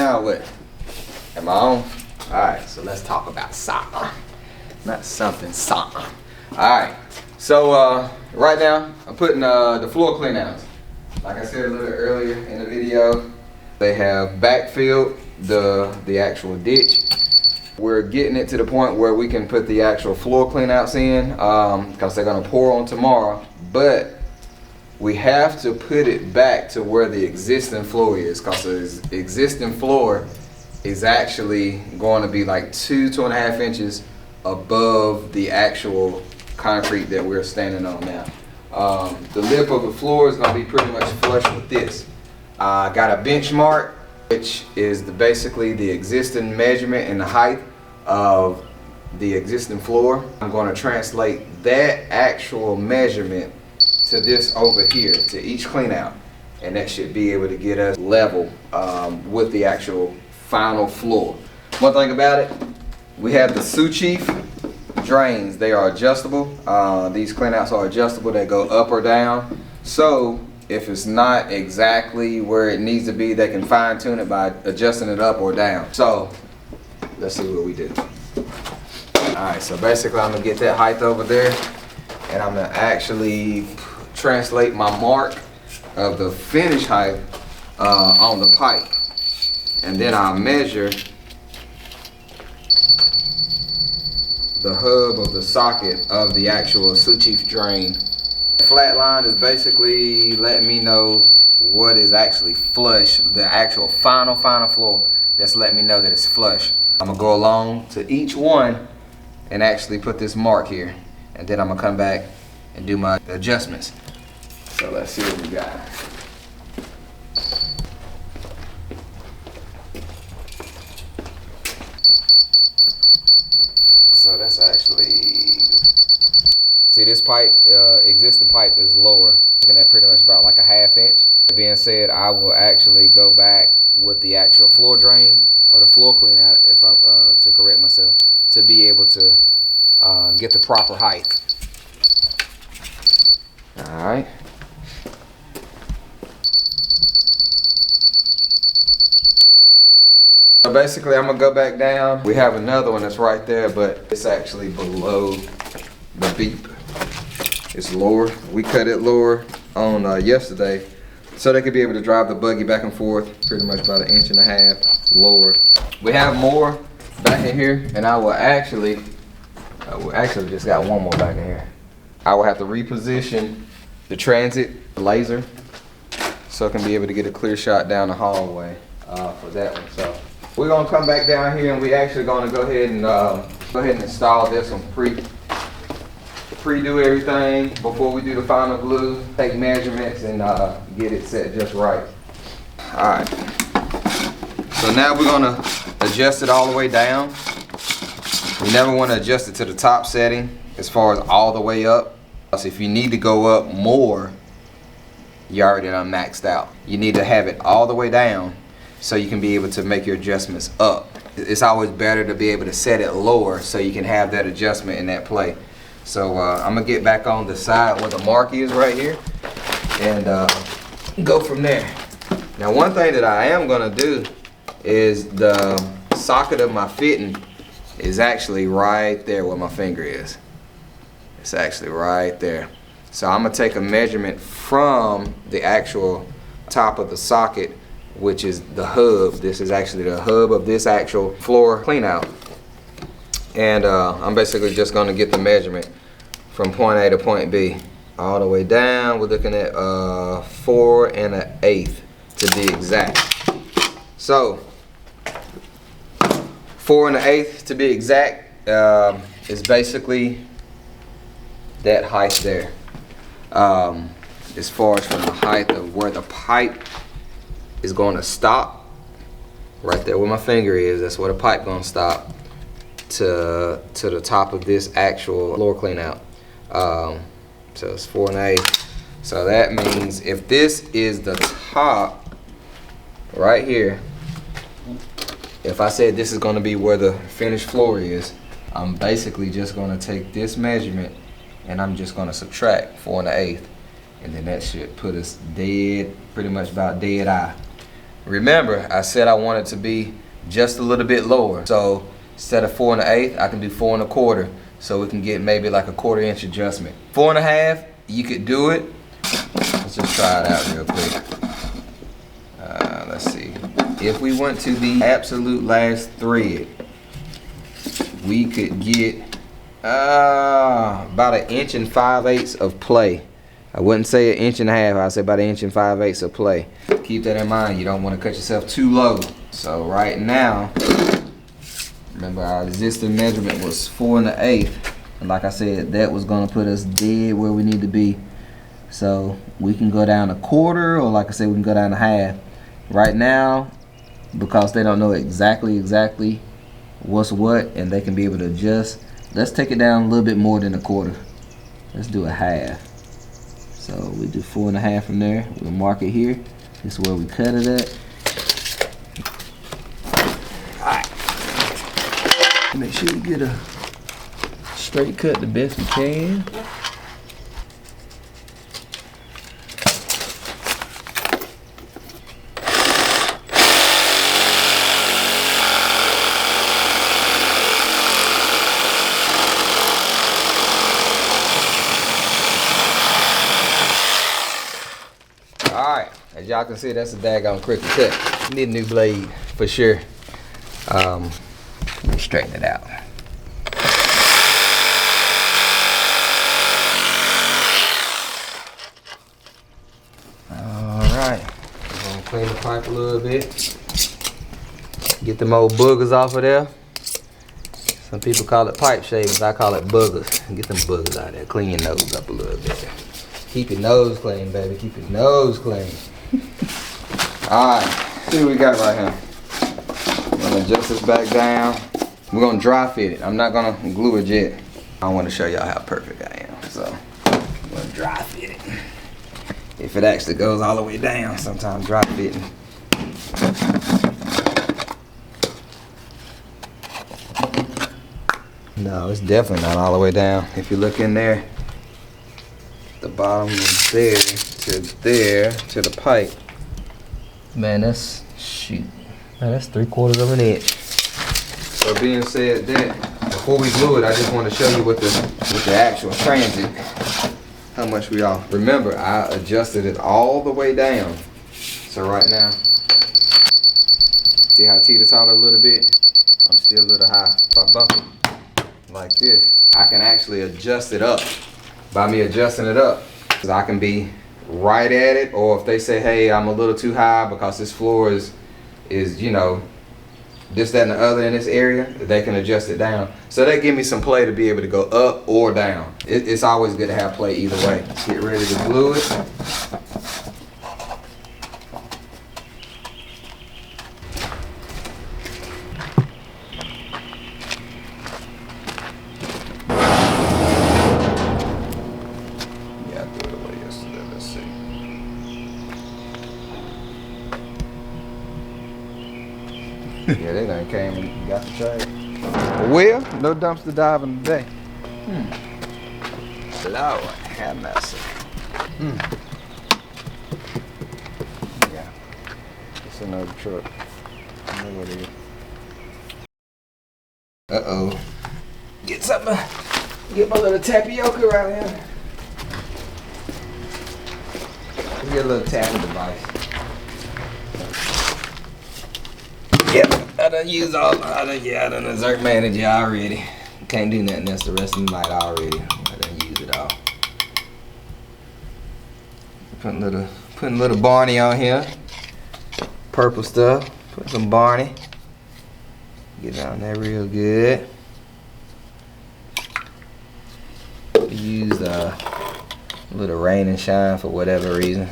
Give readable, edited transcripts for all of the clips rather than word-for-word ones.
now. What? Am I on? Alright, so let's talk about SIoux. Not something SIoux. Alright, so right now I'm putting the floor cleanouts. Like I said a little earlier in the video, they have backfilled the actual ditch. We're getting it to the point where we can put the actual floor cleanouts in because they're gonna pour on tomorrow, but we have to put it back to where the existing floor is, because the existing floor is actually going to be like 2.5 inches above the actual concrete that we're standing on now. The lip of the floor is going to be pretty much flush with this. I got a benchmark, which is basically the existing measurement and the height of the existing floor. I'm going to translate that actual measurement to this over here, to each clean out, and that should be able to get us level with the actual final floor. One thing about it, we have the SIoux Chief drains. They are adjustable. These cleanouts are adjustable. They go up or down. So if it's not exactly where it needs to be, they can fine tune it by adjusting it up or down. So let's see what we do. Alright, so basically I'm gonna get that height over there, and I'm gonna actually translate my mark of the finish height on the pipe, and then I'll measure the hub of the socket of the actual SIoux Chief drain. Flat line is basically letting me know what is actually flush, the actual final floor. That's letting me know that it's flush. I'm gonna go along to each one and actually put this mark here, and then I'm gonna come back and do my adjustments. So let's see what we got. So that's actually, see, this pipe, existing pipe is lower. Looking at pretty much about like a 1/2 inch. That being said, I will actually go back with the actual floor drain or the floor clean out, if I'm to correct myself, to be able to get the proper height. All right. So basically, I'm gonna go back down. We have another one that's right there, but it's actually below the beep. It's lower. We cut it lower on yesterday, so they could be able to drive the buggy back and forth pretty much about 1.5 inches lower. We have more back in here, and I will actually just got one more back in here. I will have to reposition the transit laser so I can be able to get a clear shot down the hallway for that one. So we're gonna come back down here, and we actually gonna go ahead and install this one, pre-do everything before we do the final glue, take measurements, and get it set just right. All right. So now we're gonna adjust it all the way down. We never want to adjust it to the top setting as far as all the way up. So if you need to go up more, you already done maxed out. You need to have it all the way down so you can be able to make your adjustments up. It's always better to be able to set it lower so you can have that adjustment in that play. So I'm gonna get back on the side where the mark is right here and go from there. Now, one thing that I am gonna do is the socket of my fitting is actually right there where my finger is. It's actually right there. So I'm gonna take a measurement from the actual top of the socket, which is the hub. This is actually the hub of this actual floor cleanout. And I'm basically just gonna get the measurement from point A to point B, all the way down. We're looking at 4 1/8 to be exact. So 4 1/8 to be exact is basically that height there. As far as from the height of where the pipe is going to stop, right there where my finger is, that's where the pipe going to stop to the top of this actual floor clean out. So it's 4 1/8. So that means if this is the top right here, if I said this is going to be where the finished floor is, I'm basically just going to take this measurement and I'm just going to subtract 4 1/8, and then that should put us dead, pretty much about dead eye. remember, I said I want it to be just a little bit lower. So instead of 4 1/8, I can do 4 1/4. So we can get maybe like a 1/4 inch adjustment. 4 1/2, you could do it. Let's just try it out real quick. Let's see. If we went to the absolute last thread, we could get about 1 5/8 of play. I wouldn't say 1 1/2. I'd say about 1 5/8 of play. Keep that in mind. You don't want to cut yourself too low. So right now, remember our existing measurement was 4 1/8. And like I said, that was going to put us dead where we need to be. So we can go down 1/4, or like I said, we can go down 1/2. Right now, because they don't know exactly what's what, and they can be able to adjust, let's take it down a little bit more than 1/4. Let's do 1/2. So we do 4 1/2 from there. We'll mark it here. This is where we cut it at. Alright. Make sure we get a straight cut the best we can. Alright, as y'all can see, that's a daggone crooked cut. Need a new blade for sure. Let me straighten it out. Alright, we're gonna clean the pipe a little bit. Get them old boogers off of there. Some people call it pipe shavings, I call it boogers. Get them boogers out of there, clean your nose up a little bit. Keep your nose clean, baby. Keep your nose clean. Alright, see what we got right here. I'm gonna adjust this back down. We're gonna dry fit it. I'm not gonna glue it yet. I want to show y'all how perfect I am. So I'm gonna dry fit it. If it actually goes all the way down, sometimes dry fitting. No, it's definitely not all the way down. If you look in there, the bottom of there to the pipe. Man, that's shoot. Man, that's 3/4 of an inch. So being said that, before we glue it, I just want to show you with the actual transit how much we off. Remember, I adjusted it all the way down. So right now, see how I teeter-totter a little bit? I'm still a little high. If I bump it like this, I can actually adjust it up. By me adjusting it up, because I can be right at it, or if they say, hey, I'm a little too high because this floor is you know, this, that, and the other in this area, they can adjust it down. So they give me some play to be able to go up or down. It's always good to have play either way. Let's get ready to glue it. Yeah, they done came and got the trade. Well, no dumpster diving today. Lord have mercy. Yeah, it's another truck. I know what it is. Uh-oh. Get something. Get my little tapioca around here. Get a little tapping device. Yep, I done used all, I done exert manager already. Can't do nothing else the rest of the night already. I done used it all. Putting a little Barney on here. Purple stuff. Put some Barney. Get down there real good. Used a little rain and shine for whatever reason.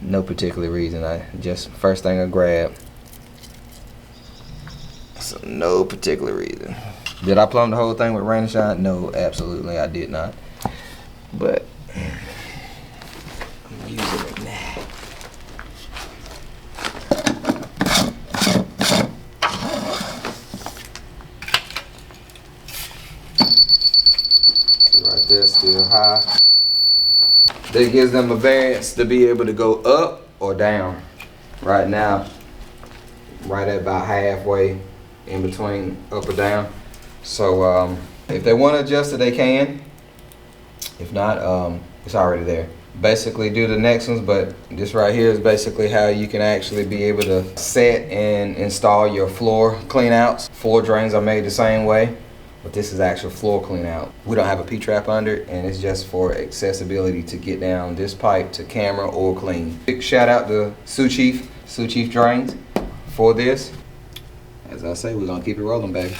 No particular reason. I just first thing I grabbed. So no particular reason. Did I plumb the whole thing with rain and shine? No, absolutely I did not. But I'm using it now. See right there, still high. That gives them a variance to be able to go up or down. right now, right at about halfway in between up or down. So if they want to adjust it, they can. If not, it's already there. Basically do the next ones, but this right here is basically how you can actually be able to set and install your floor cleanouts. Floor drains are made the same way, but this is actual floor clean out. We don't have a P-trap under it, and it's just for accessibility to get down this pipe to camera or clean. Big shout out to SIoux Chief Drains for this. As I say, we're gonna keep it rolling, baby.